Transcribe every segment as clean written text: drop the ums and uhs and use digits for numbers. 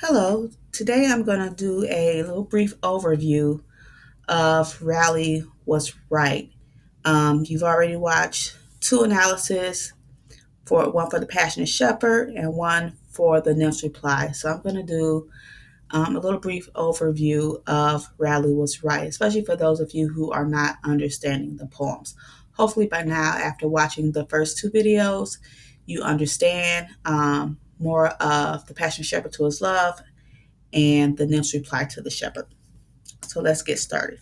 Hello, today I'm going to do a little brief overview of Raleigh Was Right. You've already watched two analyses, for one for the Passionate Shepherd and one for the Nymph's Reply. So I'm going to do a little brief overview of Raleigh Was Right, especially for those of you who are not understanding the poems. Hopefully by now, after watching the first two videos, you understand more of the Passionate Shepherd to His Love and the nymph's reply to the shepherd. So let's get started.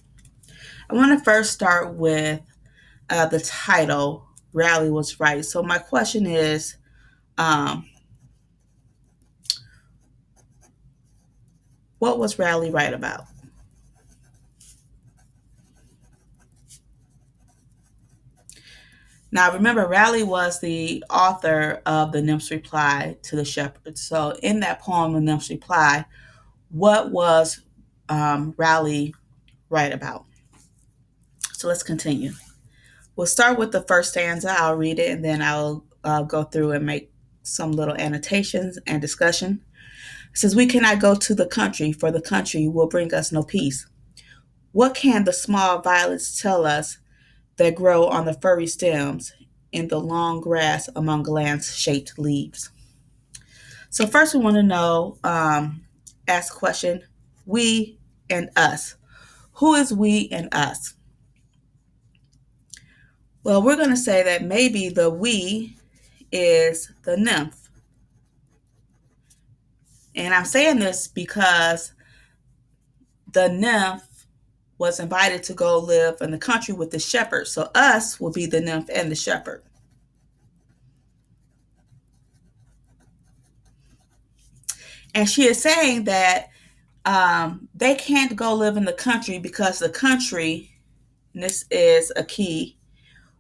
I want to first start with the title, Raleigh Was Right. So my question is, um, what was Raleigh right about? Now remember, Raleigh was the author of the nymph's reply to the shepherd. So in that poem, the nymph's reply, what was Raleigh right about? So let's continue. We'll start with the first stanza. I'll read it and then I'll go through and make some little annotations and discussion. It says, "We cannot go to the country, for the country will bring us no peace. What can the small violets tell us that grow on the furry stems in the long grass among lance-shaped leaves?" So first we want to know, ask the question, we and us. Who is we and us? Well, we're going to say that maybe the we is the nymph. And I'm saying this because the nymph was invited to go live in the country with the shepherd. So us will be the nymph and the shepherd. And she is saying that they can't go live in the country because the country, and this is a key,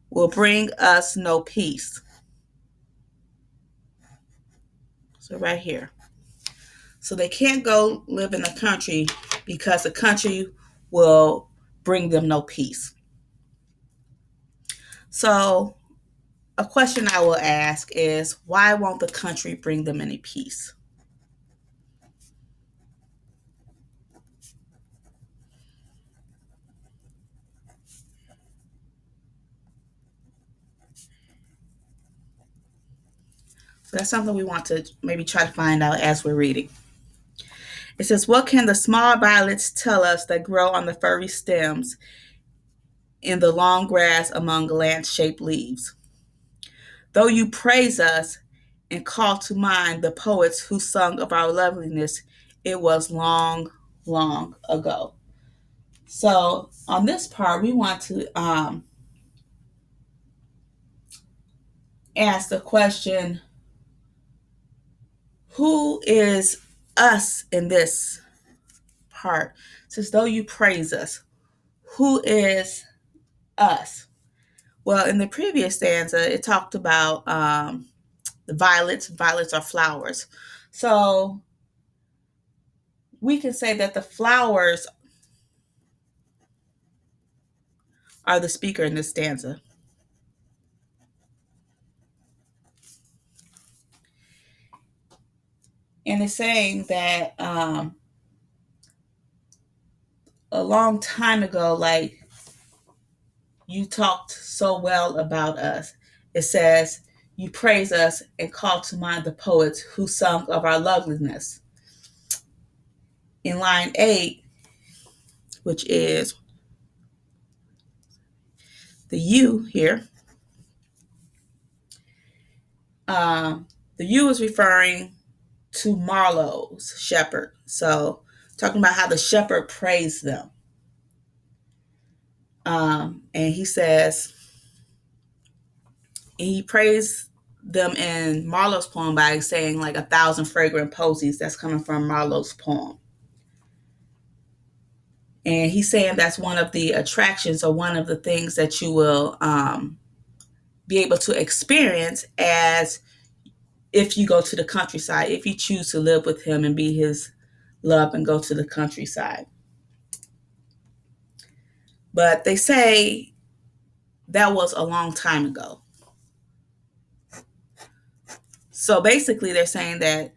will bring us no peace. So right here. So they can't go live in the country because the country will bring them no peace. So a question I will ask is, why won't the country bring them any peace? So that's something we want to maybe try to find out as we're reading. It says, "What can the small violets tell us that grow on the furry stems in the long grass among lance-shaped leaves? Though you praise us and call to mind the poets who sung of our loveliness, it was long, long ago." So on this part, we want to ask the question, who is us in this part? It says, though you praise us, who is us? Well, in the previous stanza, it talked about the violets. Violets are flowers. So we can say that the flowers are the speaker in this stanza. And it's saying that a long time ago, like, you talked so well about us. It says, you praise us and call to mind the poets who sung of our loveliness. In line 8, which is the you here, the you is referring to Marlowe's shepherd. So talking about how the shepherd praised them. And he says, he praised them in Marlowe's poem by saying like 1,000 fragrant posies. That's coming from Marlowe's poem. And he's saying that's one of the attractions or one of the things that you will be able to experience as if you go to the countryside, if you choose to live with him and be his love and go to the countryside. But they say that was a long time ago. So basically they're saying that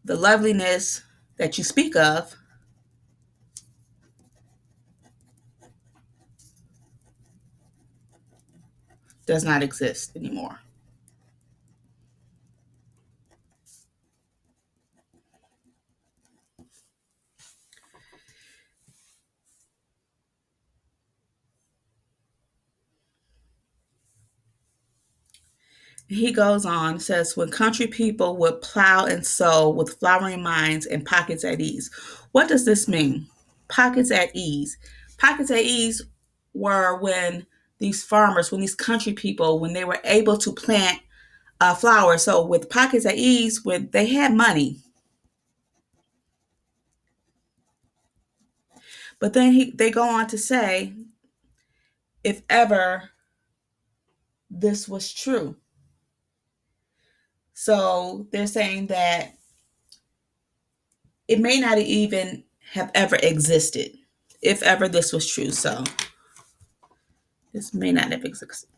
the loveliness that you speak of does not exist anymore. He goes on, says, when country people would plow and sow with flowering minds and pockets at ease. What does this mean? Pockets at ease. Pockets at ease were when these farmers, when these country people, when they were able to plant flowers. So with pockets at ease, when they had money. But then they go on to say, if ever this was true. So they're saying that it may not even have ever existed if ever this was true. So this may not have existed.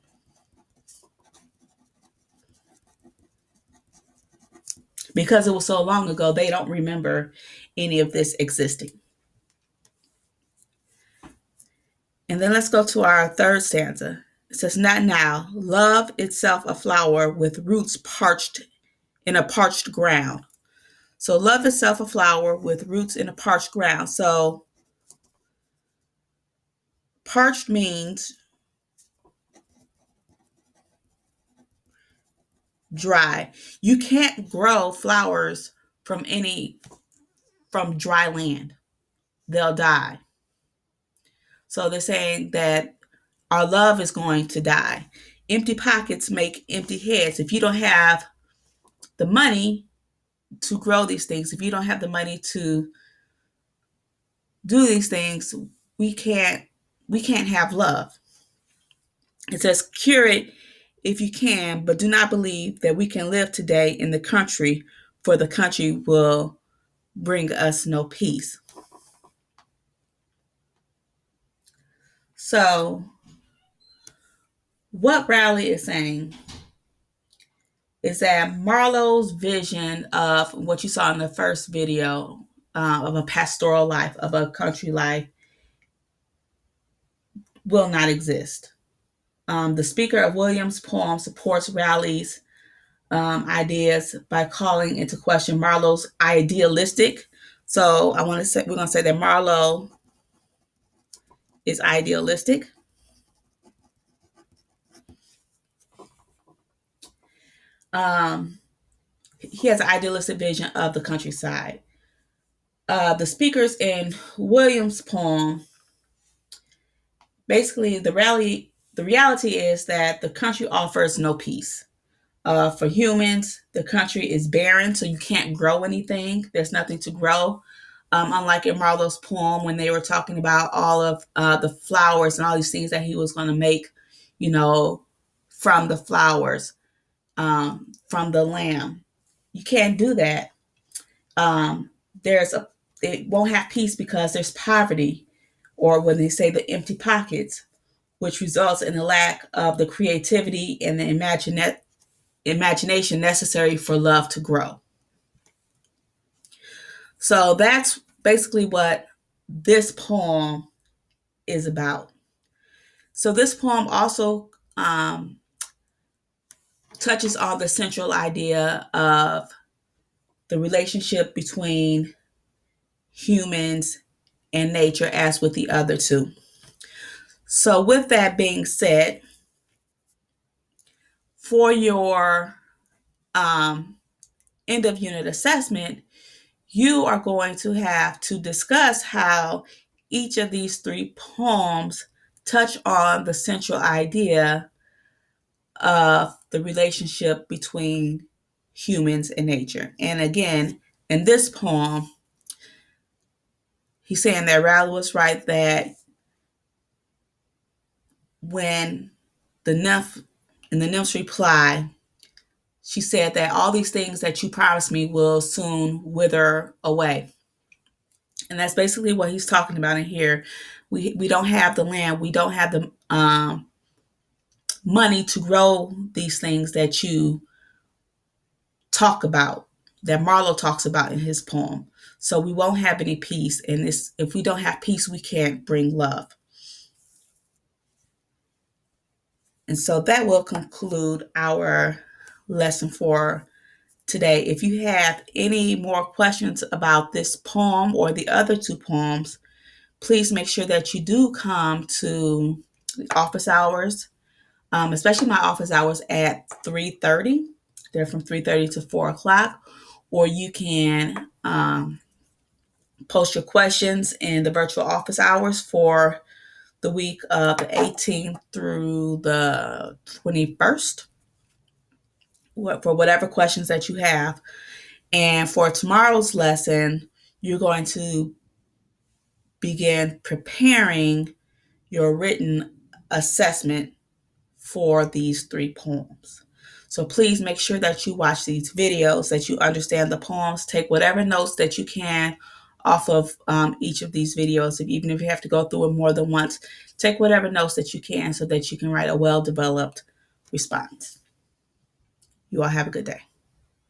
Because it was so long ago, they don't remember any of this existing. And then let's go to our third stanza. It says, not now, love itself a flower with roots parched in a parched ground. So love itself a flower with roots in a parched ground. So parched means dry. You can't grow flowers from dry land. They'll die. So they're saying that our love is going to die. Empty pockets make empty heads. If you don't have the money to grow these things, if you don't have the money to do these things, we can't have love. It says, cure it if you can, but do not believe that we can live today in the country, for the country will bring us no peace. So, what Raleigh is saying is that Marlowe's vision of what you saw in the first video of a pastoral life, of a country life, will not exist. The speaker of Williams' poem supports Raleigh's ideas by calling into question Marlowe's idealistic. So we're going to say that Marlowe is idealistic. He has an idealistic vision of the countryside. The speakers in Williams' poem, basically the reality is that the country offers no peace. For humans, the country is barren, so you can't grow anything. There's nothing to grow. Unlike in Marlowe's poem, when they were talking about all of the flowers and all these things that he was going to make, from the flowers, from the lamb. You can't do that. Um, it won't have peace because there's poverty, or when they say the empty pockets, which results in the lack of the creativity and the imagination necessary for love to grow. So that's basically what this poem is about. So this poem also touches on the central idea of the relationship between humans and nature, as with the other two. So with that being said, for your end of unit assessment, you are going to have to discuss how each of these three poems touch on the central idea of the relationship between humans and nature. And again, in this poem, he's saying that Raleigh was right, that when the nymph, in the nymph's reply, she said that all these things that you promised me will soon wither away. And that's basically what he's talking about in here. We don't have the land. We don't have the money to grow these things that you talk about, that Marlowe talks about in his poem. So we won't have any peace. And if we don't have peace, we can't bring love. And so that will conclude our lesson for today. If you have any more questions about this poem or the other two poems, please make sure that you do come to the office hours, especially my office hours at 3:30. They're from 3:30 to 4 o'clock. Or you can post your questions in the virtual office hours for the week of the 18th through the 21st, for whatever questions that you have. And for tomorrow's lesson, you're going to begin preparing your written assessment for these three poems. So please make sure that you watch these videos, that you understand the poems, take whatever notes that you can off of each of these videos. Even if you have to go through it more than once, take whatever notes that you can so that you can write a well-developed response. You all have a good day.